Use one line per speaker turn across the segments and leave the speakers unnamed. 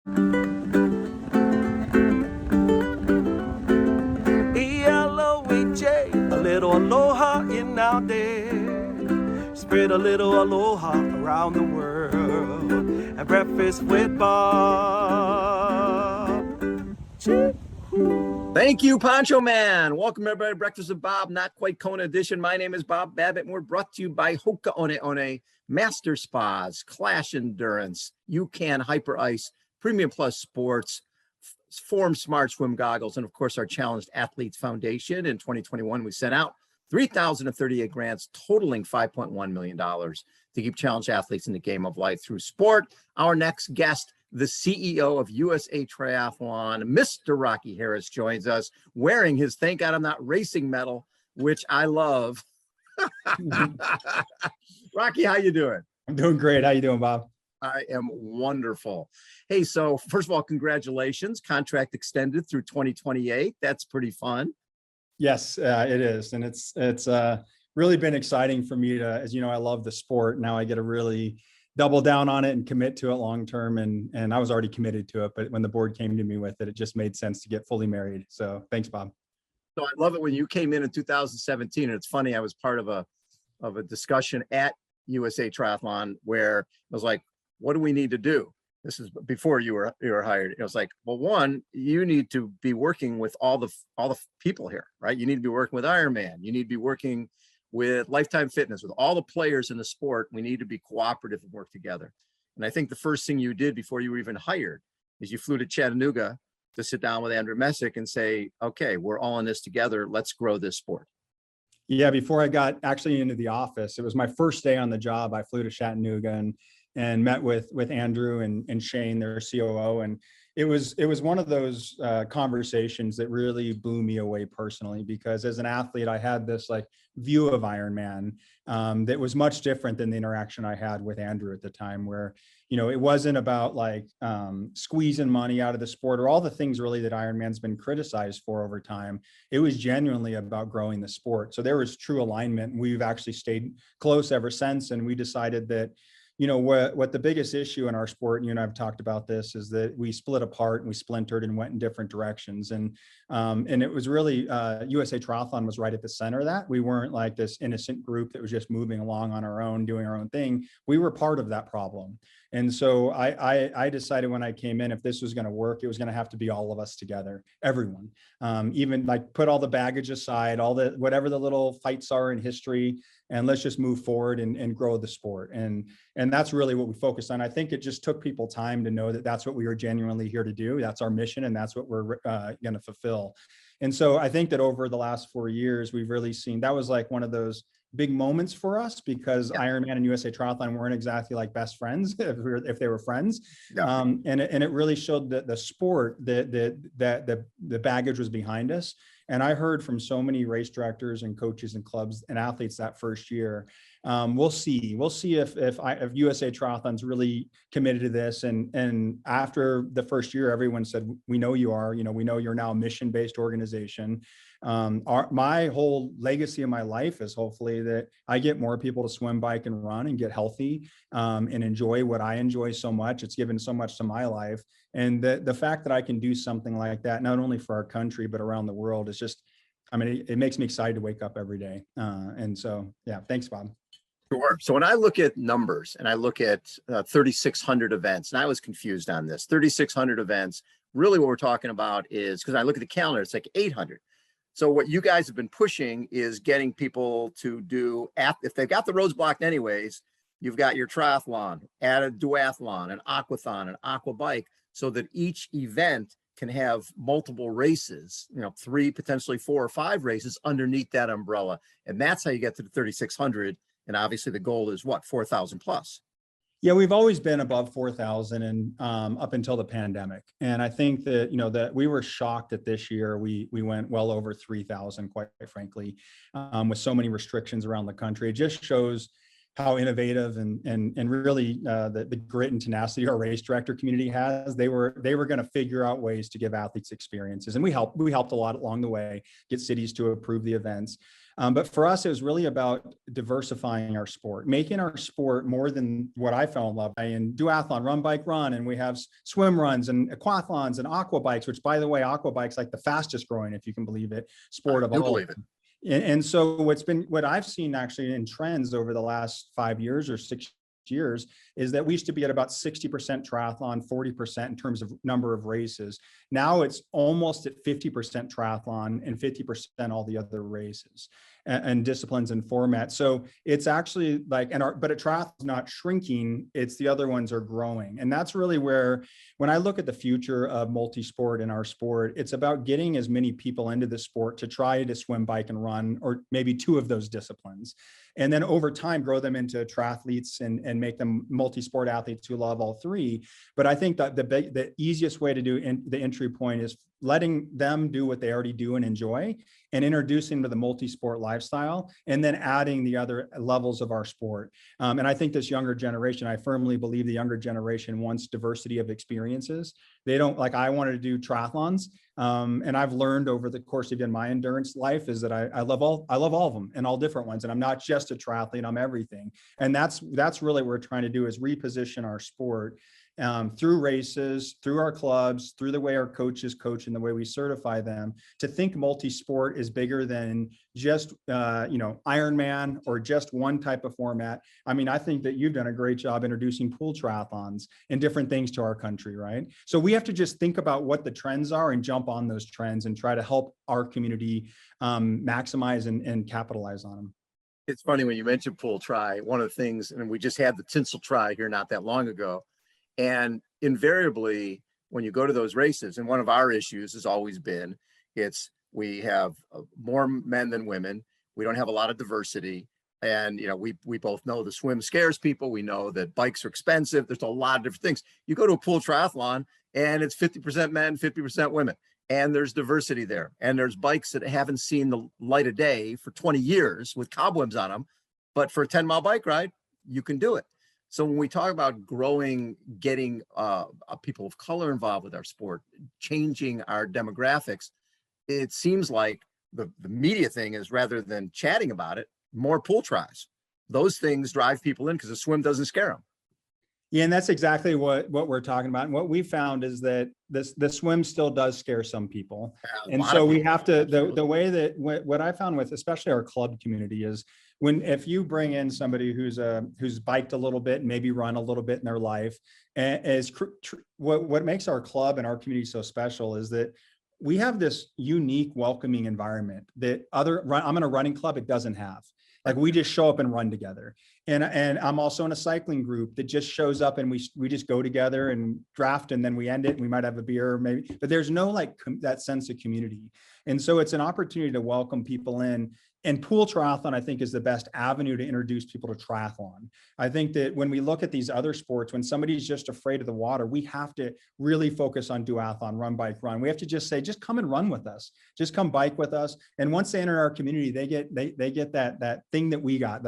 E-L-O-E-J, a little aloha in our day. Spread a little aloha around the world at breakfast with Bob.
Thank you, Poncho Man. Welcome, everybody, to Breakfast with Bob, not quite Kona edition. My name is Bob Babbitt, and we're brought to you by Hoka One One, Master Spas, Clash Endurance, UCAN Hyper Ice, Premium Plus Sports, Form Smart Swim Goggles, and of course, our Challenged Athletes Foundation. In 2021, we sent out 3,038 grants totaling $5.1 million to keep challenged athletes in the game of life through sport. Our next guest, the CEO of USA Triathlon, Mr. Rocky Harris, joins us wearing his Thank God I'm Not Racing medal, which I love. Rocky, how you doing?
I'm doing great. How you doing, Bob?
I am wonderful. Hey, so first of all, congratulations. Contract extended through 2028. That's pretty fun.
Yes, it is. And it's really been exciting for me to, as you know, I love the sport. Now I get to really double down on it and commit to it long term. And I was already committed to it, but when the board came to me with it, it just made sense to get fully married. So thanks, Bob.
So I love it when you came in 2017. And it's funny, I was part of a discussion at USA Triathlon where it was like, what do we need to do? This is before you were hired. It was like, well, one, you need to be working with all the people here, right? You need to be working with Ironman. You need to be working with Lifetime Fitness, with all the players in the sport. We need to be cooperative and work together. And I think the first thing you did before you were even hired is you flew to Chattanooga to sit down with Andrew Messick and say, okay, we're all in this together. Let's grow this sport.
Yeah, before I got actually into the office, it was my first day on the job. I flew to Chattanooga and met with Andrew and Shane, their COO. And it was one of those conversations that really blew me away personally, because as an athlete, I had this like view of Ironman that was much different than the interaction I had with Andrew at the time, where, you know, it wasn't about like squeezing money out of the sport or all the things really that Ironman's been criticized for over time. It was genuinely about growing the sport. So there was true alignment. We've actually stayed close ever since. And we decided that, you know, what the biggest issue in our sport, and you and I have talked about this, is that we split apart and we splintered and went in different directions. And it was really, USA Triathlon was right at the center of that. We weren't like this innocent group that was just moving along on our own, doing our own thing. We were part of that problem. And so I decided when I came in, if this was going to work, it was going to have to be all of us together, everyone, even like put all the baggage aside, all the, whatever the little fights are in history, and let's just move forward and grow the sport. And that's really what we focused on. I think it just took people time to know that that's what we were genuinely here to do. That's our mission, and that's what we're going to fulfill. And so I think that over the last 4 years, we've really seen, that was like one of those big moments for us, because Ironman and USA Triathlon weren't exactly like best friends if they were friends. And it really showed that the sport, that the baggage was behind us. And I heard from so many race directors and coaches and clubs and athletes that first year. We'll see if USA Triathlon's really committed to this. And after the first year, everyone said, we know you are, you know, we know you're now a mission-based organization. My whole legacy of my life is hopefully that I get more people to swim, bike, and run and get healthy and enjoy what I enjoy so much. It's given so much to my life. And the fact that I can do something like that, not only for our country, but around the world, is just, I mean, it makes me excited to wake up every day. And so, yeah, thanks, Bob.
Sure. So when I look at numbers and I look at 3,600 events, and I was confused on this, 3,600 events, really what we're talking about is, because I look at the calendar, it's like 800. So what you guys have been pushing is getting people to do, if they've got the roads blocked anyways, you've got your triathlon, add a duathlon, an aquathon, an aqua bike, so that each event can have multiple races, you know, 3, potentially 4 or 5 races underneath that umbrella. And that's how you get to the 3,600. And obviously the goal is what, 4,000 plus.
Yeah, we've always been above 4,000 and up until the pandemic. And I think that, you know, that we were shocked that this year we went well over 3,000, quite frankly, with so many restrictions around the country. It just shows how innovative and really the grit and tenacity our race director community has. They were going to figure out ways to give athletes experiences, and we helped a lot along the way, get cities to approve the events. But for us, it was really about diversifying our sport, making our sport more than what I fell in love by in duathlon, run, bike, run. And we have swim runs and aquathlons and aqua bikes, which, by the way, aqua bikes like the fastest growing, if you can believe it, sport of all.
Believe it.
And so what I've seen actually in trends over the last 5 years or 6 years is that we used to be at about 60% triathlon, 40% in terms of number of races. Now it's almost at 50% triathlon and 50% all the other races and disciplines and formats. So it's actually like, but a triathlon is not shrinking, it's the other ones are growing. And that's really where, when I look at the future of multi-sport in our sport, it's about getting as many people into the sport to try to swim, bike, and run, or maybe 2 of those disciplines. And then over time, grow them into triathletes and make them multi-sport athletes who love all 3. But I think that the easiest way to do the entry point is letting them do what they already do and enjoy, and introducing them to the multi-sport lifestyle, and then adding the other levels of our sport. And I think this younger generation, I firmly believe the younger generation wants diversity of experiences. They don't, like, I wanted to do triathlons. And I've learned over the course of my endurance life is that I love all of them and all different ones. And I'm not just a triathlete, I'm everything. And that's really what we're trying to do, is reposition our sport through races, through our clubs, through the way our coaches coach and the way we certify them, to think multi-sport is bigger than just, Ironman or just one type of format. I mean, I think that you've done a great job introducing pool triathlons and different things to our country, right? So we have to just think about what the trends are and jump on those trends and try to help our community maximize and capitalize on them.
It's funny when you mentioned pool tri, one of the things, and we just had the tinsel tri here not that long ago. And invariably, when you go to those races, and one of our issues has always been, we have more men than women. We don't have a lot of diversity. And, we both know the swim scares people. We know that bikes are expensive. There's a lot of different things. You go to a pool triathlon and it's 50% men, 50% women. And there's diversity there. And there's bikes that haven't seen the light of day for 20 years with cobwebs on them. But for a 10-mile bike ride, you can do it. So when we talk about growing, getting people of color involved with our sport, changing our demographics, it seems like the media thing is, rather than chatting about it, more pool tries. Those things drive people in because the swim doesn't scare them.
Yeah, and that's exactly what we're talking about. And what we found is that the swim still does scare some people. And so we have to, the way that, what I found with especially our club community is, if you bring in somebody who's biked a little bit and maybe run a little bit in their life, what makes our club and our community so special is that we have this unique, welcoming environment that I'm in a running club, it doesn't have. Like, we just show up and run together. And I'm also in a cycling group that just shows up and we just go together and draft, and then we end it and we might have a beer maybe, but there's no that sense of community. And so it's an opportunity to welcome people in. And pool triathlon, I think, is the best avenue to introduce people to triathlon. I think that when we look at these other sports, when somebody's just afraid of the water, we have to really focus on duathlon, run, bike, run. We have to just say, just come and run with us, just come bike with us. And once they enter our community, they get that thing that we got.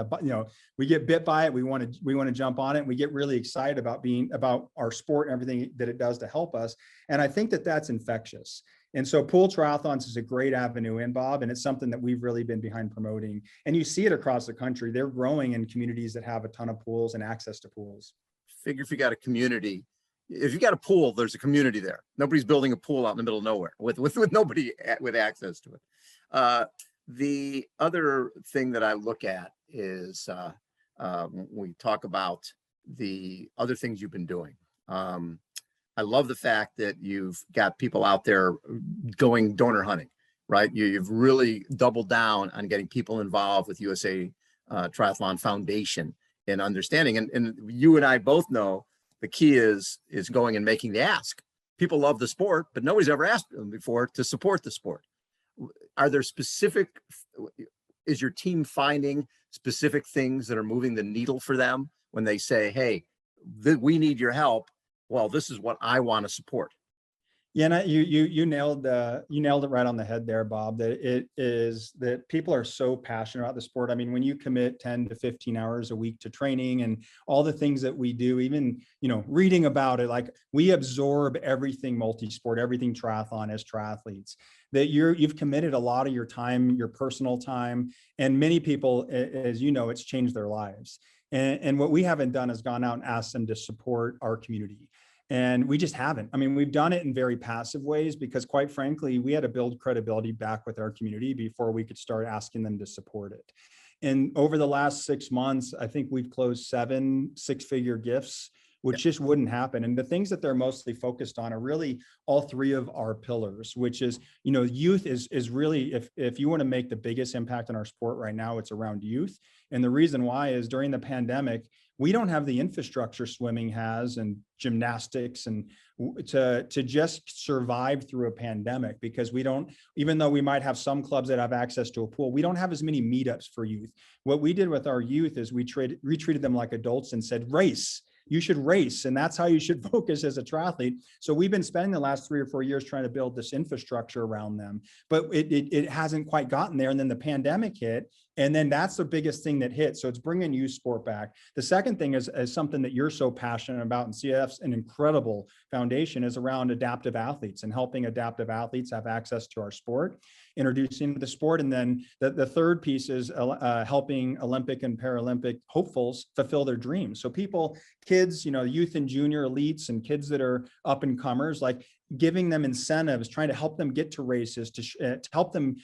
We get bit by it. We want to jump on it. And we get really excited about our sport and everything that it does to help us. And I think that that's infectious. And so pool triathlons is a great avenue in, Bob, and it's something that we've really been behind promoting. And you see it across the country. They're growing in communities that have a ton of pools and access to pools.
Figure if you got a community, if you got a pool, there's a community there. Nobody's building a pool out in the middle of nowhere with nobody with access to it. The other thing that I look at is we talk about the other things you've been doing. I love the fact that you've got people out there going donor hunting, right? You've really doubled down on getting people involved with USA Triathlon Foundation and understanding. And you and I both know the key is going and making the ask. People love the sport, but nobody's ever asked them before to support the sport. Are there is your team finding specific things that are moving the needle for them when they say, hey, we need your help? Well, this is what I want to support.
Yeah, and you nailed it right on the head there, Bob. That it is that people are so passionate about the sport. I mean, when you commit 10 to 15 hours a week to training and all the things that we do, even reading about it, like we absorb everything multi-sport, everything triathlon as triathletes. That you've committed a lot of your time, your personal time, and many people, as you know, it's changed their lives. And what we haven't done is gone out and asked them to support our community. And we just haven't. I mean, we've done it in very passive ways because, quite frankly, we had to build credibility back with our community before we could start asking them to support it. And over the last 6 months, I think we've closed 7 six-figure gifts, which just wouldn't happen. And the things that they're mostly focused on are really all 3 of our pillars, which is, youth is really, if you want to make the biggest impact on our sport right now, it's around youth. And the reason why is during the pandemic, we don't have the infrastructure swimming has and gymnastics and to just survive through a pandemic, because we don't, even though we might have some clubs that have access to a pool, we don't have as many meetups for youth. What we did with our youth is we treated them like adults and said, race. You should race, and that's how you should focus as a triathlete. So we've been spending the last 3 or 4 years trying to build this infrastructure around them, but it hasn't quite gotten there. And then the pandemic hit, and then that's the biggest thing that hit. So it's bringing youth sport back. The second thing is something that you're so passionate about, and CF's an incredible foundation, is around adaptive athletes and helping adaptive athletes have access to our sport, introducing the sport. And then the third piece is helping Olympic and Paralympic hopefuls fulfill their dreams. So kids, youth and junior elites and kids that are up and comers, like giving them incentives, trying to help them get to races, to help them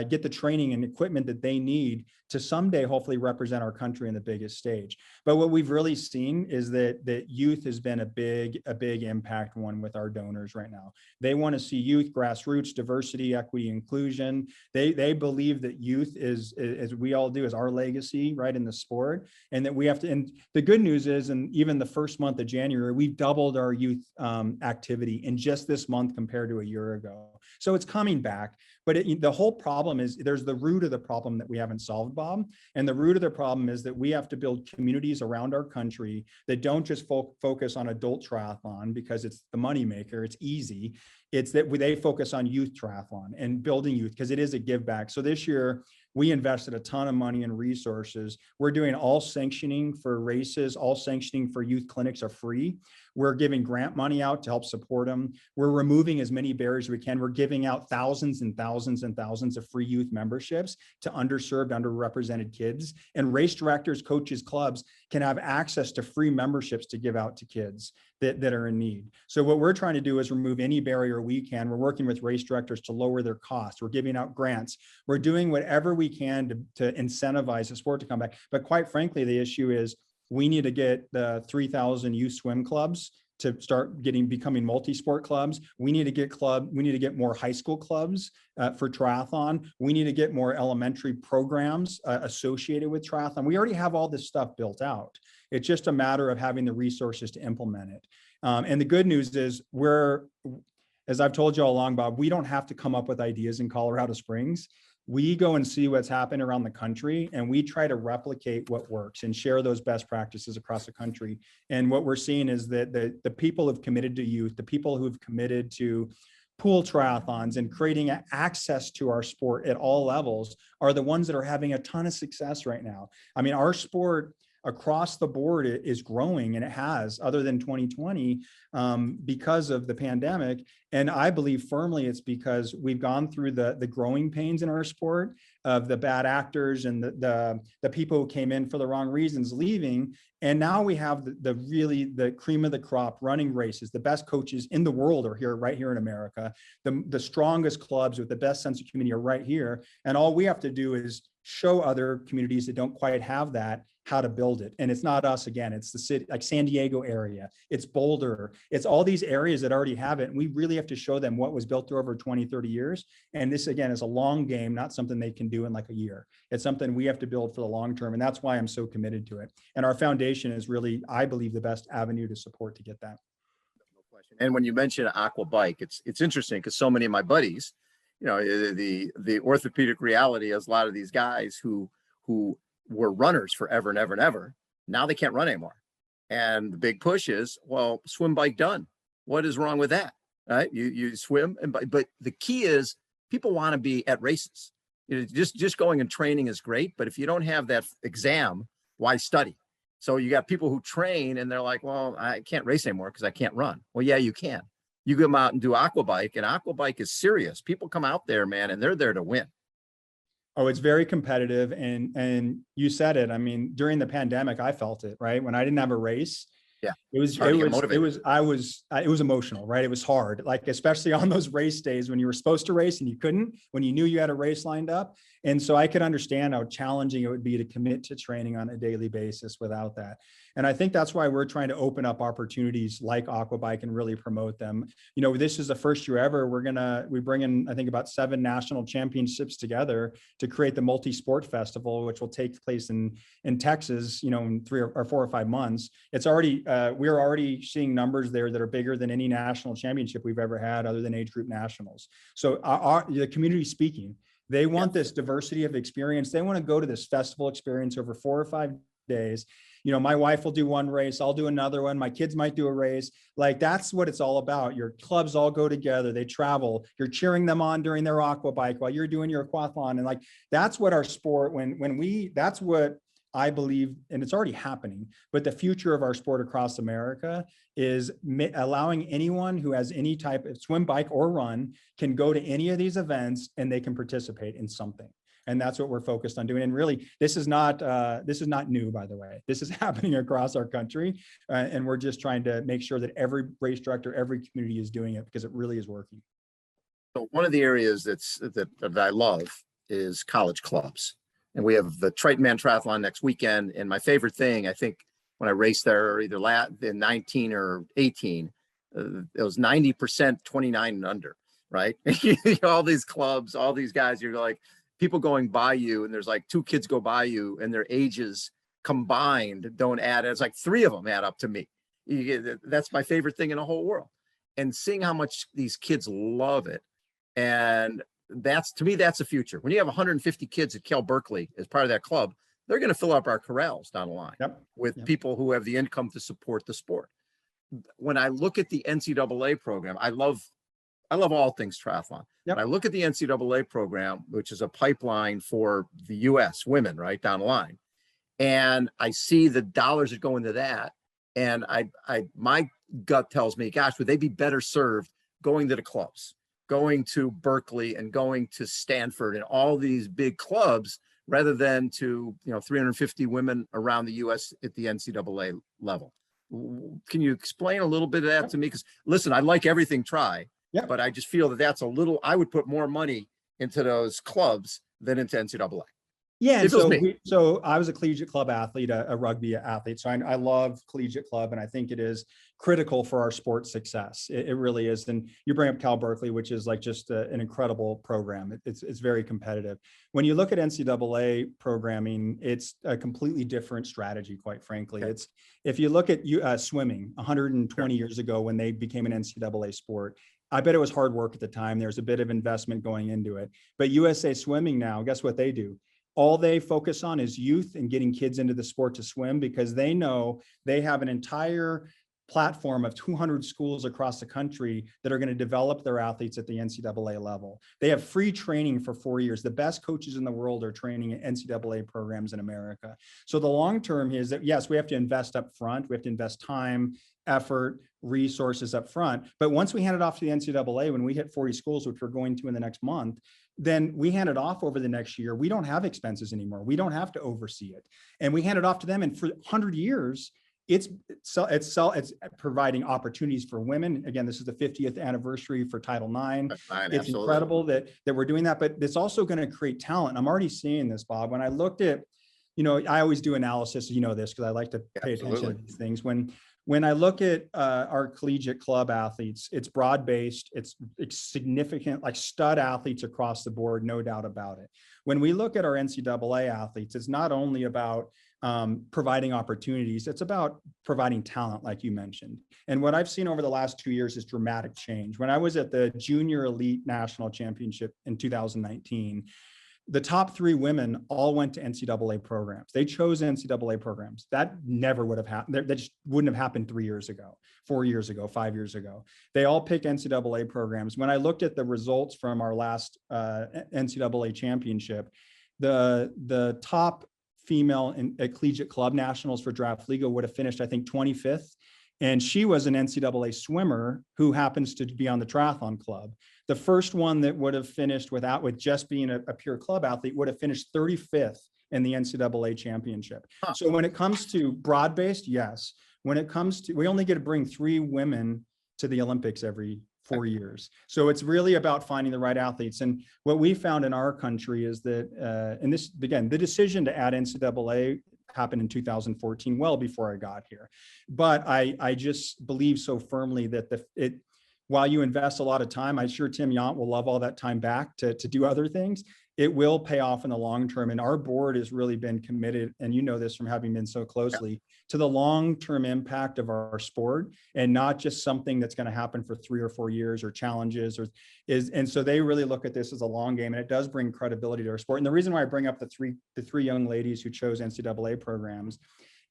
get the training and equipment that they need to someday hopefully represent our country in the biggest stage. But what we've really seen is that youth has been a big impact one with our donors right now. They want to see youth, grassroots, diversity, equity, inclusion. They believe that youth is, as we all do, is our legacy, right, in the sport, and that we have to. And the good news is, and even the first month of January, we've doubled our youth activity in just this month compared to a year ago. So it's coming back. But the whole problem is there's the root of the problem that we haven't solved, Bob. And the root of the problem is that we have to build communities around our country that don't just focus on adult triathlon because it's the moneymaker, it's easy. It's that they focus on youth triathlon and building youth, because it is a give back. So this year, we invested a ton of money and resources. We're doing all sanctioning for races, all sanctioning for youth clinics are free. We're giving grant money out to help support them. We're removing as many barriers as we can. We're giving out thousands and thousands and thousands of free youth memberships to underserved, underrepresented kids. And race directors, coaches, clubs can have access to free memberships to give out to kids that are in need. So what we're trying to do is remove any barrier we can. We're working with race directors to lower their costs. We're giving out grants. We're doing whatever we can to incentivize the sport to come back. But quite frankly, the issue is we need to get the 3,000 youth swim clubs to start becoming multi-sport clubs. We need to get more high school clubs for triathlon. We need to get more elementary programs associated with triathlon. We already have all this stuff built out. It's just a matter of having the resources to implement it. And the good news is as I've told you all along, Bob, we don't have to come up with ideas in Colorado Springs. We go and see what's happening around the country, and we try to replicate what works and share those best practices across the country. And what we're seeing is that the people who've committed to youth, the people who've committed to pool triathlons and creating access to our sport at all levels are the ones that are having a ton of success right now. I mean, our sport across the board is growing, and it has, other than 2020, because of the pandemic. And I believe firmly it's because we've gone through the growing pains in our sport of the bad actors and the people who came in for the wrong reasons leaving. And now we have the cream of the crop running races. The best coaches in the world are right here in America. The strongest clubs with the best sense of community are right here. And all we have to do is show other communities that don't quite have that how to build it. And it's not us again, it's the city, like San Diego area, it's Boulder, it's all these areas that already have it. And we really have to show them what was built through over 20, 30 years. And this again is a long game, not something they can do in like a year. It's something we have to build for the long term. And that's why I'm so committed to it. And our foundation is really, I believe, the best avenue to support to get that.
No question. And when you mention aqua bike, it's interesting because so many of my buddies, the orthopedic reality is a lot of these guys who were runners forever and ever and ever. Now they can't run anymore. And the big push is, well, swim bike done. What is wrong with that? right? You swim, but the key is people want to be at races. Just going and training is great, but if you don't have that exam, why study? So you got people who train and they're like, well, I can't race anymore because I can't run. Well, yeah, you can. You come out and do aquabike, and aquabike is serious. People come out there, man, and they're there to win.
Oh, it's very competitive. And you said it. I mean, during the pandemic, I felt it, right? When I didn't have a race,
Yeah.
it was emotional, right? It was hard, like, especially on those race days when you were supposed to race and you couldn't, when you knew you had a race lined up. And so I could understand how challenging it would be to commit to training on a daily basis without that. And I think that's why we're trying to open up opportunities like aquabike and really promote them. You know, this is the first year ever. We bring in, I think, about 7 national championships together to create the multi-sport festival, which will take place in Texas, you know, in 3 or 4 or 5 months. It's already, we're already seeing numbers there that are bigger than any national championship we've ever had other than age group nationals. So the community speaking, they want this diversity of experience. They want to go to this festival experience over 4 or 5 days. You know, my wife will do one race, I'll do another one, my kids might do a race. Like, that's what it's all about. Your clubs all go together, they travel, you're cheering them on during their aqua bike while you're doing your aquathlon. And like, that's what our sport, that's what I believe, and it's already happening, but the future of our sport across America is allowing anyone who has any type of swim, bike, or run can go to any of these events and they can participate in something. And that's what we're focused on doing. And really, this is not new, by the way. This is happening across our country. And we're just trying to make sure that every race director, every community is doing it, because it really is working.
So one of the areas that I love is college clubs. And we have the Triton Man Triathlon next weekend. And my favorite thing, I think, when I raced there, either in 19 or 18, it was 90% 29 and under, right? All these clubs, all these guys, you're like, people going by you, and there's like 2 kids go by you and their ages combined don't add. It's like 3 of them add up to me. That's my favorite thing in the whole world. And seeing how much these kids love it. And to me, that's the future. When you have 150 kids at Cal Berkeley as part of that club, they're going to fill up our corrals down the line with people who have the income to support the sport. When I look at the NCAA program, I love all things triathlon. But I look at the NCAA program, which is a pipeline for the US women, right down the line. And I see the dollars that go into that. And my gut tells me, gosh, would they be better served going to the clubs, going to Berkeley and going to Stanford and all these big clubs, rather than to, 350 women around the US at the NCAA level. Can you explain a little bit of that to me? Because listen, I like everything but I just feel that I would put more money into those clubs than into NCAA.
Yeah, and so I was a collegiate club athlete, a rugby athlete. So I love collegiate club, and I think it is critical for our sports success. It really is. And you bring up Cal Berkeley, which is like just an incredible program. It's very competitive. When you look at NCAA programming, it's a completely different strategy, quite frankly. Okay. If you look at swimming 120 years ago when they became an NCAA sport, I bet it was hard work at the time. There's a bit of investment going into it. But USA Swimming now, guess what they do? All they focus on is youth and getting kids into the sport to swim, because they know they have an entire platform of 200 schools across the country that are going to develop their athletes at the NCAA level. They have free training for 4 years. The best coaches in the world are training at NCAA programs in America. So the long term is that, yes, we have to invest up front. We have to invest time, effort, resources up front. But once we hand it off to the NCAA, when we hit 40 schools, which we're going to in the next month, then we hand it off over the next year. We don't have expenses anymore. We don't have to oversee it. And we hand it off to them. And for 100 years, it's providing opportunities for women. Again, this is the 50th anniversary for Title IX. It's incredible that we're doing that, but it's also going to create talent. I'm already seeing this, Bob. When I looked at, I always do analysis, this, because I like to pay attention to these things. When I look at our collegiate club athletes, it's broad-based, it's significant, like stud athletes across the board, no doubt about it. When we look at our NCAA athletes, it's not only about providing opportunities, it's about providing talent, like you mentioned. And what I've seen over the last 2 years is dramatic change. When I was at the Junior Elite National Championship in 2019, the top 3 women all went to NCAA programs. They chose NCAA programs. That never would have happened. That just wouldn't have happened 3 years ago, 4 years ago, 5 years ago. They all picked NCAA programs. When I looked at the results from our last NCAA championship, the top female at collegiate club nationals for Draft Liga would have finished, I think, 25th. And she was an NCAA swimmer who happens to be on the triathlon club. The first one that would have finished with just being a pure club athlete would have finished 35th in the NCAA championship.
Huh.
So when it comes to broad-based, yes. When it comes to, we only get to bring 3 women to the Olympics every 4 years. So it's really about finding the right athletes. And what we found in our country is that, and this, again, the decision to add NCAA happened in 2014, well before I got here. But I just believe so firmly that while you invest a lot of time, I'm sure Tim Yant will love all that time back to do other things. It will pay off in the long term. And our board has really been committed, and you know this from having been so closely, to the long-term impact of our sport, and not just something that's going to happen for 3 or 4 years or challenges and so they really look at this as a long game, and it does bring credibility to our sport. And the reason why I bring up the three young ladies who chose NCAA programs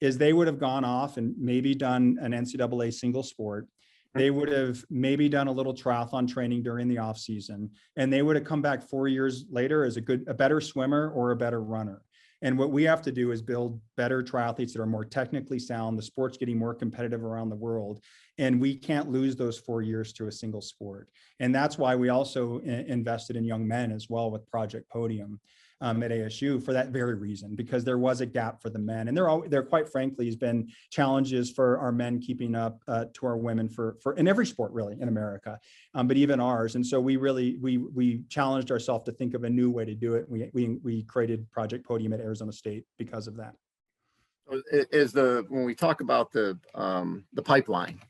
is they would have gone off and maybe done an NCAA single sport. They would have maybe done a little triathlon training during the off season, and they would have come back 4 years later as a better swimmer or a better runner. And what we have to do is build better triathletes that are more technically sound. The sport's getting more competitive around the world, and we can't lose those 4 years to a single sport. And that's why we also invested in young men as well with Project Podium at ASU, for that very reason, because there was a gap for the men. And there quite frankly has been challenges for our men keeping up to our women for in every sport really in America, but even ours. And so we challenged ourselves to think of a new way to do it. We created Project Podium at Arizona State because of that.
When we talk about the pipeline,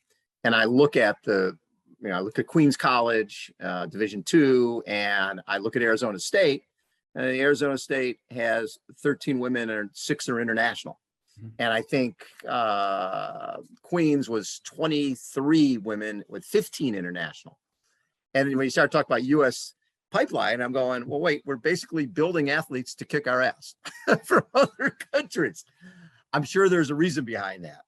and I look at I look at Queens College, Division II, and I look at Arizona State. Arizona State has 13 women and 6 are international. Mm-hmm. And I think Queens was 23 women with 15 international. And when you start talking about U.S. pipeline, I'm going, well, wait, we're basically building athletes to kick our ass from other countries. I'm sure there's a reason behind that.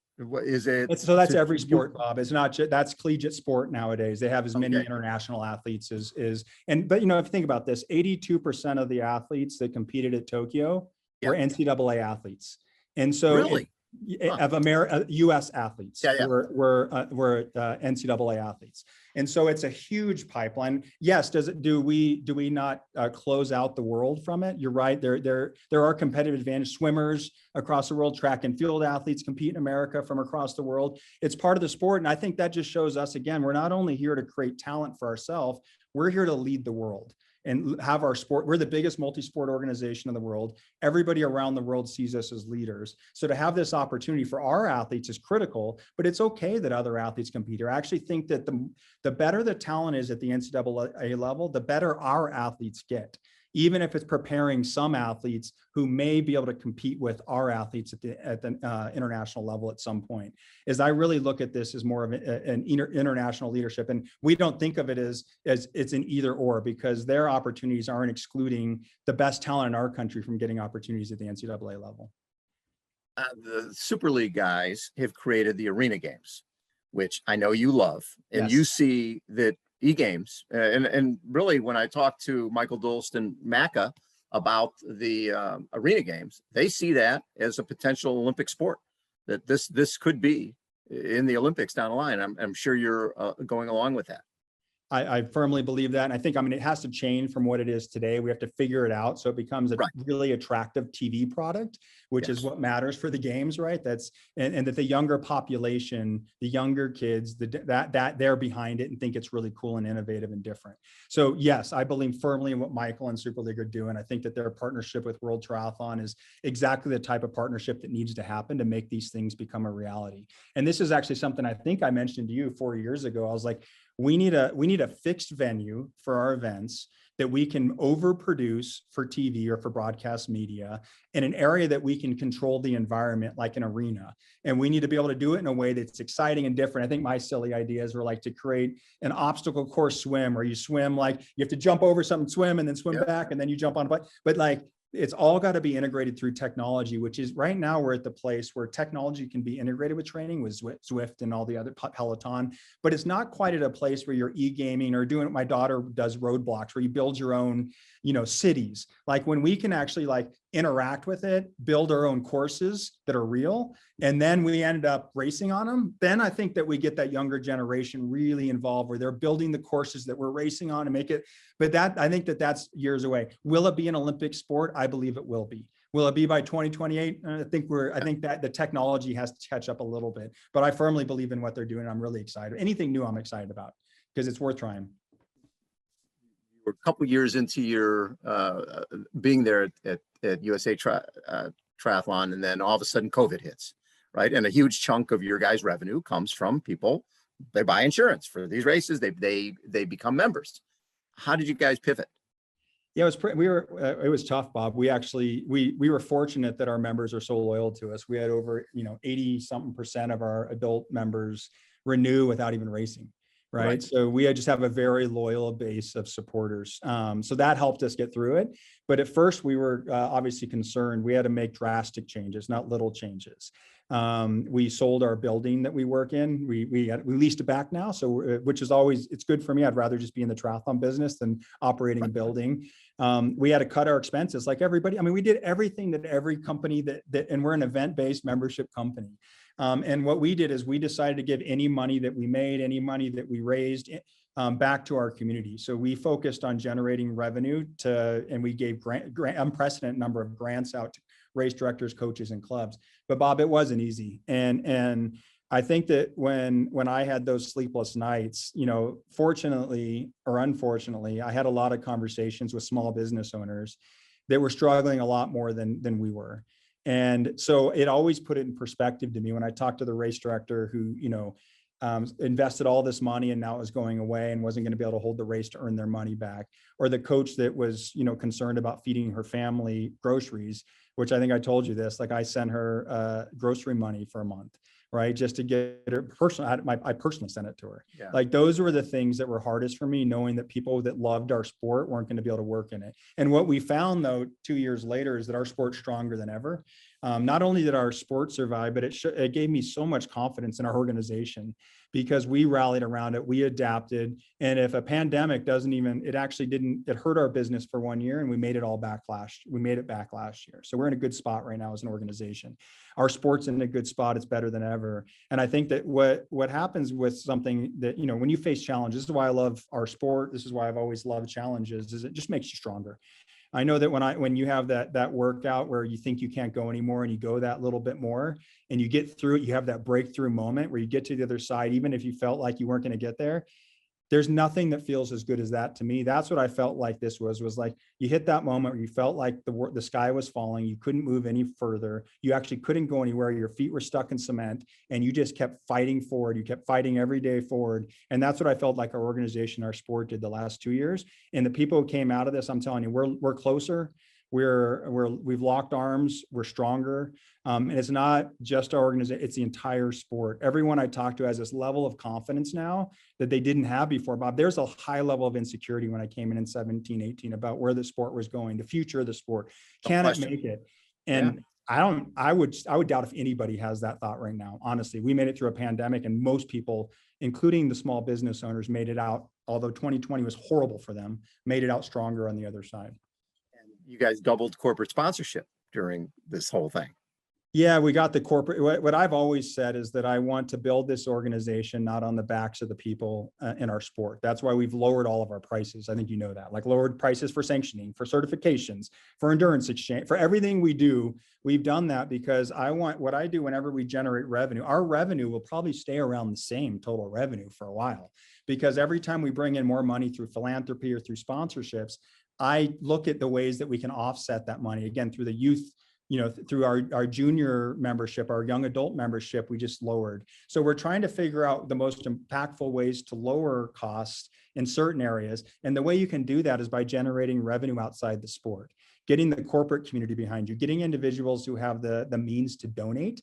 Is it?
So that's every sport, Bob. It's not just, that's collegiate sport nowadays. They have as many international athletes but if you think about this, 82% of the athletes that competed at Tokyo were NCAA athletes. And so
really?
Of U.S. athletes were NCAA athletes, and so it's a huge pipeline. Yes, do we not close out the world from it? You're right. There are competitive advantage. Swimmers across the world, track and field athletes compete in America from across the world. It's part of the sport, and I think that just shows us again, we're not only here to create talent for ourselves, we're here to lead the world and have our sport. We're the biggest multi-sport organization in the world. Everybody around the world sees us as leaders. So to have this opportunity for our athletes is critical, but it's okay that other athletes compete. I actually think that the better the talent is at the NCAA level, the better our athletes get, even if it's preparing some athletes who may be able to compete with our athletes at the international level at some point. As I really look at this as more of an international leadership, and we don't think of it as it's an either or, because their opportunities aren't excluding the best talent in our country from getting opportunities at the NCAA level.
The Super League guys have created the arena games, which I know you love, and you see that e-games, and really when I talk to Michael Dolston Macca about the arena games, they see that as a potential Olympic sport, that this could be in the Olympics down the line. I'm sure you're going along with that.
I firmly believe that. And I think, it has to change from what it is today. We have to figure it out so it becomes a really attractive TV product, which is what matters for the games, right? And that the younger population, the younger kids, that they're behind it and think it's really cool and innovative and different. So yes, I believe firmly in what Michael and Super League are doing. I think that their partnership with World Triathlon is exactly the type of partnership that needs to happen to make these things become a reality. And this is actually something I think I mentioned to you 4 years ago. I was like, we need a fixed venue for our events that we can overproduce for TV or for broadcast media, in an area that we can control the environment like an arena. And we need to be able to do it in a way that's exciting and different. I think my silly ideas were like to create an obstacle course swim, where you swim, like you have to jump over something, swim, and then swim back, and then you jump on a, but like, it's all got to be integrated through technology, which is right now we're at the place where technology can be integrated with training, with Zwift and all the other Peloton, but it's not quite at a place where you're e-gaming or doing what my daughter does, roadblocks, where you build your own, cities. Like when we can actually like interact with it, build our own courses that are real, and then we end up racing on them, then I think that we get that younger generation really involved, where they're building the courses that we're racing on and make it. But I think that that's years away. Will it be an Olympic sport? I believe it will be. Will it be by 2028? I think that the technology has to catch up a little bit, but I firmly believe in what they're doing. I'm really excited. Anything new, I'm excited about, because it's worth trying.
We're a couple years into your being there at USA Triathlon, and then all of a sudden COVID hits, right? And a huge chunk of your guys' revenue comes from people. They buy insurance for these races. They become members. How did you guys pivot?
Yeah, it was tough, Bob. We actually, we were fortunate that our members are so loyal to us. We had over, 80 something % of our adult members renew without even racing. Right. So we just have a very loyal base of supporters. So that helped us get through it. But at first we were obviously concerned. We had to make drastic changes, not little changes. We sold our building that we work in. We leased it back now. So, which is always, it's good for me. I'd rather just be in the triathlon business than operating a building. We had to cut our expenses like everybody. I mean, we did everything that every company and we're an event-based membership company. And what we did is we decided to give any money that we made, any money that we raised back to our community. So we focused on generating revenue and we gave unprecedented number of grants out to race directors, coaches, and clubs. But Bob, it wasn't easy. And I think that when I had those sleepless nights, fortunately or unfortunately, I had a lot of conversations with small business owners that were struggling a lot more than we were. And so it always put it in perspective to me when I talked to the race director who, invested all this money and now it was going away and wasn't going to be able to hold the race to earn their money back, or the coach that was, concerned about feeding her family groceries, which I think I told you this, like I sent her grocery money for a month, right? Just to get her I personally sent it to her. Yeah. Like those were the things that were hardest for me, knowing that people that loved our sport weren't going to be able to work in it. And what we found though, 2 years later, is that our sport's stronger than ever. Not only did our sport survive, but it gave me so much confidence in our organization because we rallied around it, we adapted. And if a pandemic it hurt our business for 1 year and we made it back last year. So we're in a good spot right now as an organization. Our sport's in a good spot. It's better than ever. And I think that what happens with something that, when you face challenges, this is why I love our sport. This is why I've always loved challenges, is it just makes you stronger. I know that when you have that workout where you think you can't go anymore and you go that little bit more and you get through it, you have that breakthrough moment where you get to the other side, even if you felt like you weren't going to get there. There's nothing that feels as good as that to me. That's what I felt like this was like you hit that moment where you felt like the sky was falling. You couldn't move any further. You actually couldn't go anywhere. Your feet were stuck in cement and you just kept fighting forward. You kept fighting every day forward. And that's what I felt like our organization, our sport did the last 2 years. And the people who came out of this, I'm telling you, we're closer. We've locked arms. We're stronger. And it's not just our organization, it's the entire sport. Everyone I talk to has this level of confidence now that they didn't have before, Bob. There's a high level of insecurity when I came in 17, 18 about where the sport was going, the future of the sport. Can it make it? And yeah. I would doubt if anybody has that thought right now. Honestly, we made it through a pandemic and most people, including the small business owners, made it out, although 2020 was horrible for them, made it out stronger on the other side.
And you guys doubled corporate sponsorship during this whole thing.
Yeah, we got the corporate. What I've always said is that I want to build this organization not on the backs of the people in our sport. That's why we've lowered all of our prices. I think you know that, like lowered prices for sanctioning, for certifications, for endurance exchange, for everything we do. We've done that because what I do whenever we generate revenue, our revenue will probably stay around the same total revenue for a while, because every time we bring in more money through philanthropy or through sponsorships, I look at the ways that we can offset that money, again, through the youth through our junior membership, our young adult membership, we just lowered. So we're trying to figure out the most impactful ways to lower costs in certain areas. And the way you can do that is by generating revenue outside the sport, getting the corporate community behind you, getting individuals who have the means to donate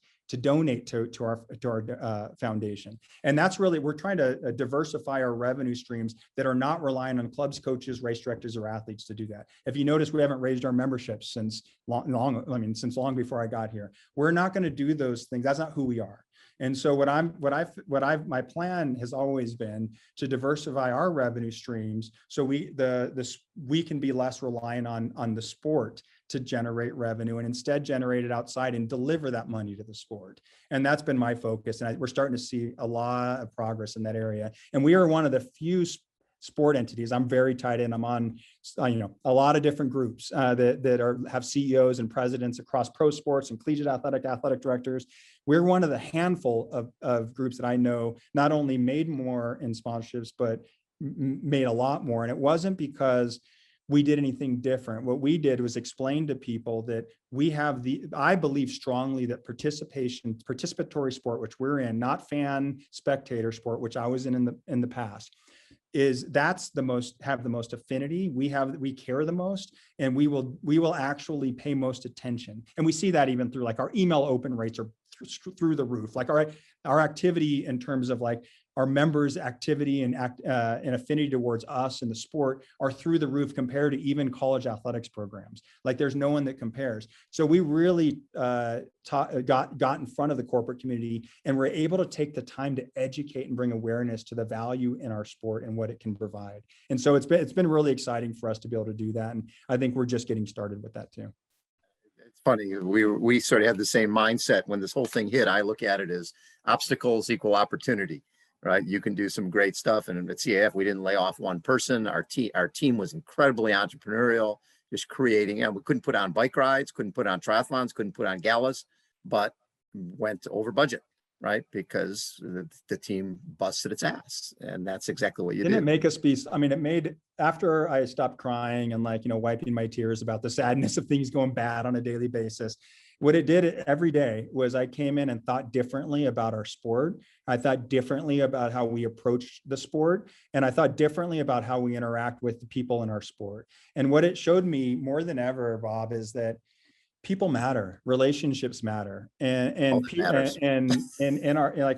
to our foundation. And that's really, we're trying to diversify our revenue streams that are not relying on clubs, coaches, race directors, or athletes to do that. If you notice, we haven't raised our memberships since since long before I got here. We're not going to do those things. That's not who we are. And so my plan has always been to diversify our revenue streams so we can be less reliant on the sport to generate revenue and instead generate it outside and deliver that money to the sport. And that's been my focus. And we're starting to see a lot of progress in that area. And we are one of the few sport entities. I'm very tied in. I'm on, a lot of different groups that have CEOs and presidents across pro sports and collegiate athletic directors. We're one of the handful of groups that I know not only made more in sponsorships, but made a lot more. And it wasn't because we did anything different. What we did was explain to people that I believe strongly that participatory sport, which we're in, not fan spectator sport, which I was in the past, have the most affinity. We care the most, and we will actually pay most attention. And we see that even through like our email open rates are through the roof. Like our activity in terms of like our members' activity and affinity towards us and the sport are through the roof compared to even college athletics programs. Like there's no one that compares. So we really got in front of the corporate community, and we're able to take the time to educate and bring awareness to the value in our sport and what it can provide. And so it's been really exciting for us to be able to do that. And I think we're just getting started with that too.
It's funny. We sort of had the same mindset when this whole thing hit. I look at it as obstacles equal opportunity. Right, you can do some great stuff. And at CAF, we didn't lay off one person. Our team was incredibly entrepreneurial, just creating. We couldn't put on bike rides, couldn't put on triathlons, couldn't put on galas, but went over budget, right? Because the team busted its ass, and that's exactly what you did.
Didn't it make us be? I mean, it made, after I stopped crying and wiping my tears about the sadness of things going bad on a daily basis. What it did every day was I came in and thought differently about our sport. I thought differently about how we approach the sport. And I thought differently about how we interact with the people in our sport. And what it showed me more than ever, Bob, is that people matter, relationships matter. And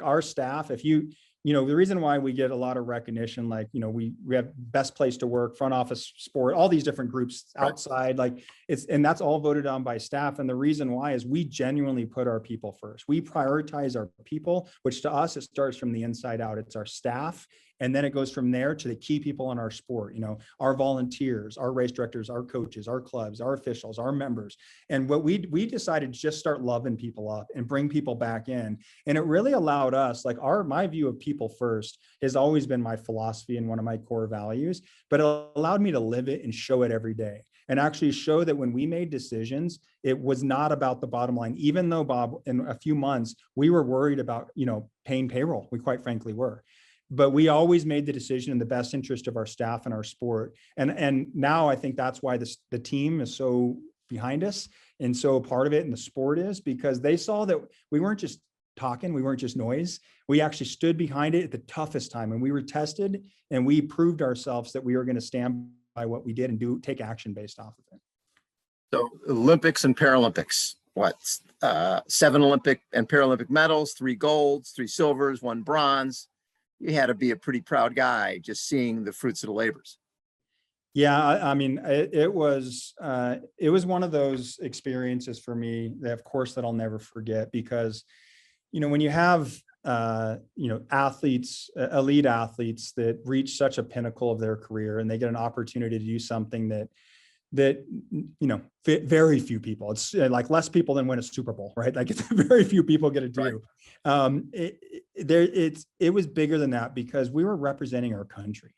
our staff, the reason why we get a lot of recognition, we have best place to work, front office sport, all these different groups outside, and that's all voted on by staff. And the reason why is we genuinely put our people first. We prioritize our people, which to us, it starts from the inside out. It's our staff. And then it goes from there to the key people in our sport, our volunteers, our race directors, our coaches, our clubs, our officials, our members. And what we decided to just start loving people up and bring people back in. And it really allowed us, my view of people first has always been my philosophy and one of my core values, but it allowed me to live it and show it every day. And actually show that when we made decisions, it was not about the bottom line. Even though, Bob, in a few months, we were worried about, paying payroll. We quite frankly were. But we always made the decision in the best interest of our staff and our sport. And now I think that's why the team is so behind us and so a part of it, and the sport is, because they saw that we weren't just talking, we weren't just noise. We actually stood behind it at the toughest time, and we were tested, and we proved ourselves that we were going to stand by what we did and take action based off of it.
So Olympics and Paralympics, 7 Olympic and Paralympic medals, 3 golds, 3 silvers, 1 bronze. You had to be a pretty proud guy just seeing the fruits of the labors.
Yeah, I mean, it was one of those experiences for me that, of course, that I'll never forget, because, when you have, athletes, elite athletes that reach such a pinnacle of their career, and they get an opportunity to do something that very few people, it's like less people than win a Super Bowl, right? Like it's very few people get to do. Right. It was bigger than that, because we were representing our country.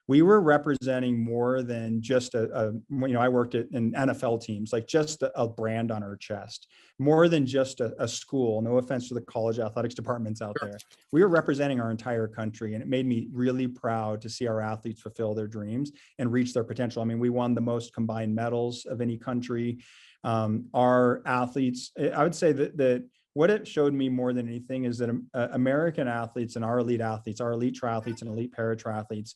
We were representing more than just I worked in NFL teams, like just a brand on our chest, more than just a school. No offense to the college athletics departments out there. We were representing our entire country, and it made me really proud to see our athletes fulfill their dreams and reach their potential. I mean, we won the most combined medals of any country. Our athletes, I would say that what it showed me more than anything is that American athletes and our elite athletes, our elite triathletes and elite para-triathletes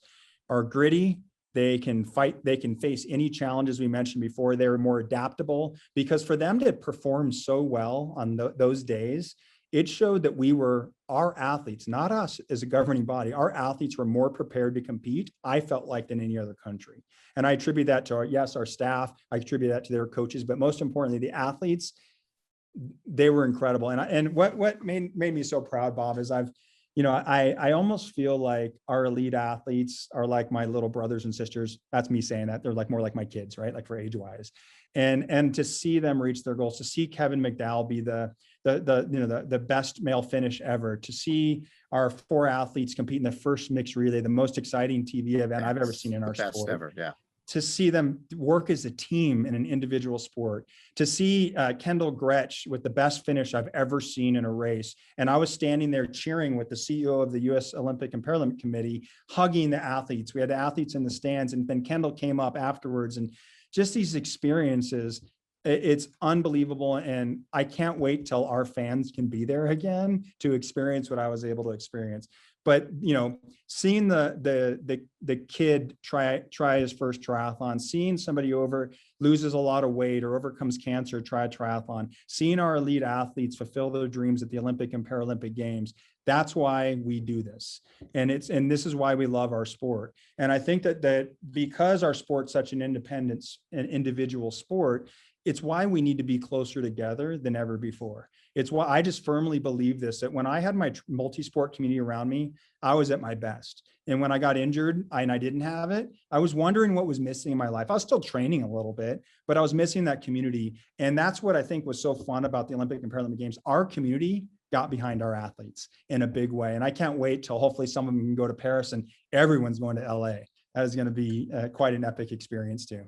are gritty. They can fight, they can face any challenges we mentioned before. They're more adaptable, because for them to perform so well on those days, it showed that our athletes, not us as a governing body, our athletes were more prepared to compete, I felt like, than any other country. And I attribute that to our staff, I attribute that to their coaches, but most importantly, the athletes, they were incredible. And what made me so proud, Bob, is I almost feel like our elite athletes are like my little brothers and sisters. That's me saying that. They're like more like my kids, right? Like for age wise. And to see them reach their goals, to see Kevin McDowell be the best male finish ever, to see our 4 athletes compete in the first mixed relay, the most exciting TV event I've ever seen in our sport.
Ever, yeah.
To see them work as a team in an individual sport, to see Kendall Gretsch with the best finish I've ever seen in a race. And I was standing there cheering with the CEO of the US Olympic and Paralympic Committee, hugging the athletes. We had the athletes in the stands, and then Kendall came up afterwards, and just these experiences, it's unbelievable. And I can't wait till our fans can be there again to experience what I was able to experience. But, seeing the kid try his first triathlon, seeing somebody loses a lot of weight or overcomes cancer, try a triathlon, seeing our elite athletes fulfill their dreams at the Olympic and Paralympic Games. That's why we do this. And this is why we love our sport. And I think that because our sport's such an independent and individual sport, it's why we need to be closer together than ever before. It's why I just firmly believe this, that when I had my multi-sport community around me, I was at my best. And when I got injured and I didn't have it, I was wondering what was missing in my life. I was still training a little bit, but I was missing that community. And that's what I think was so fun about the Olympic and Paralympic Games. Our community got behind our athletes in a big way. And I can't wait till hopefully some of them can go to Paris and everyone's going to LA. That is going to be quite an epic experience too.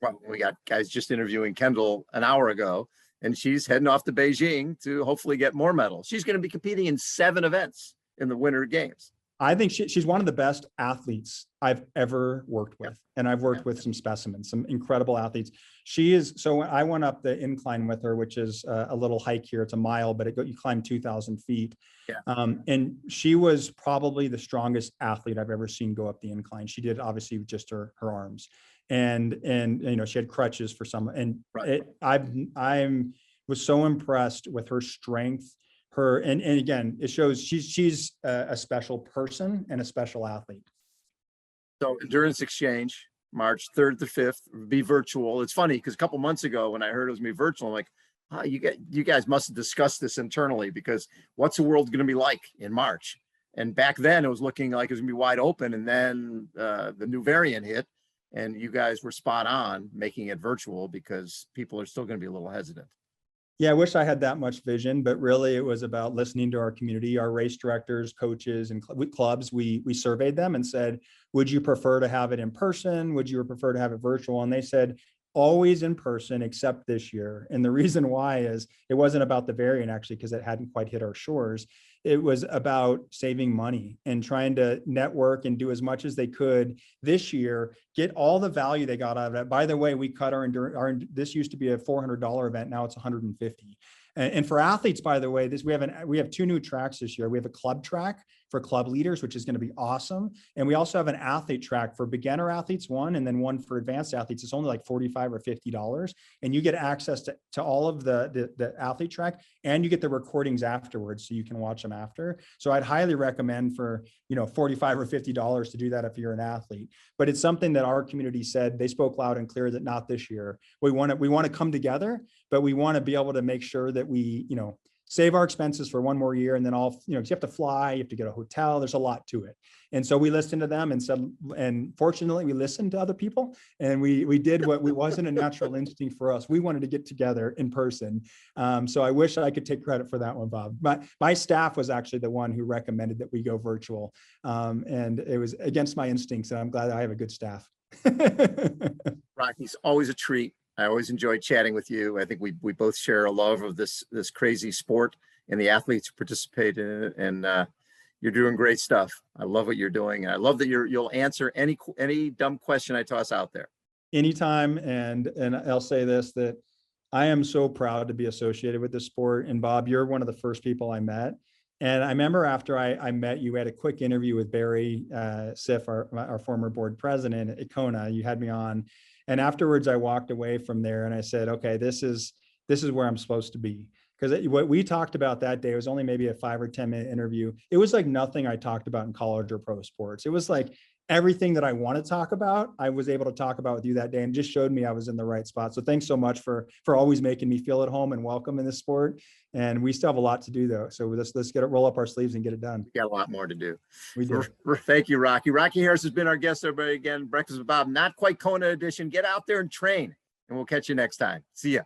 Well, we got guys just interviewing Kendall an hour ago, and she's heading off to Beijing to hopefully get more medals. She's going to be competing in 7 events in the Winter Games.
I think she's one of the best athletes I've ever worked with. And I've worked with some specimens, some incredible athletes. So when I went up the incline with her, which is a little hike here, it's a mile, but you climb 2,000 feet.
Yeah.
And she was probably the strongest athlete I've ever seen go up the incline. She did obviously with just her arms. And she had crutches for some, and
right.
I was so impressed with her strength, and again, it shows she's a special person and a special athlete.
So Endurance Exchange, March 3rd to 5th, be virtual. It's funny because a couple months ago when I heard it was going to be virtual, I'm like, oh, you guys must have discussed this internally, because what's the world going to be like in March? And back then it was looking like it was going to be wide open, and then the new variant hit. And you guys were spot on making it virtual because people are still going to be a little hesitant.
Yeah, I wish I had that much vision, but really it was about listening to our community, our race directors, coaches, and clubs. We surveyed them and said, would you prefer to have it in person? Would you prefer to have it virtual? And they said, always in person except this year. And the reason why is it wasn't about the variant, actually, because it hadn't quite hit our shores. It was about saving money and trying to network and do as much as they could this year, get all the value they got out of it. By the way, we cut this used to be a $400 event. Now it's $150. And for athletes, by the way, we have 2 new tracks this year. We have a club track for club leaders, which is going to be awesome. And we also have an athlete track for beginner athletes, one, and then one for advanced athletes. It's only like $45 or $50. And you get access to all of the athlete track, and you get the recordings afterwards, so you can watch them after. So I'd highly recommend for, $45 or $50 to do that if you're an athlete. But it's something that our community said, they spoke loud and clear that not this year. We want to come together, but we want to be able to make sure that we, save our expenses for one more year. And then you have to fly, you have to get a hotel. There's a lot to it. And so we listened to them and said, and fortunately we listened to other people, and we did what wasn't a natural instinct for us. We wanted to get together in person. So I wish I could take credit for that one, Bob. But my staff was actually the one who recommended that we go virtual. And it was against my instincts, and I'm glad I have a good staff.
Rocky's always a treat. I always enjoy chatting with you. I think we both share a love of this crazy sport and the athletes who participate in it. And you're doing great stuff. I love what you're doing. And I love that you'll answer any dumb question I toss out there.
Anytime. And I'll say this, that I am so proud to be associated with this sport. And Bob, you're one of the first people I met. And I remember after I met you, had a quick interview with Barry Siff, our former board president at Kona. You had me on. And afterwards, I walked away from there and I said, okay, this is where I'm supposed to be. Because what we talked about that day was only maybe a 5 or 10 minute interview. It was like nothing I talked about in college or pro sports. It was like everything that I want to talk about, I was able to talk about with you that day, and just showed me I was in the right spot. So thanks so much for always making me feel at home and welcome in this sport. And we still have a lot to do though. So let's get it, roll up our sleeves and get it done.
We got a lot more to do.
We do.
Thank you, Rocky. Rocky Harris has been our guest, everybody. Again, Breakfast with Bob, not quite Kona edition. Get out there and train, and we'll catch you next time. See ya.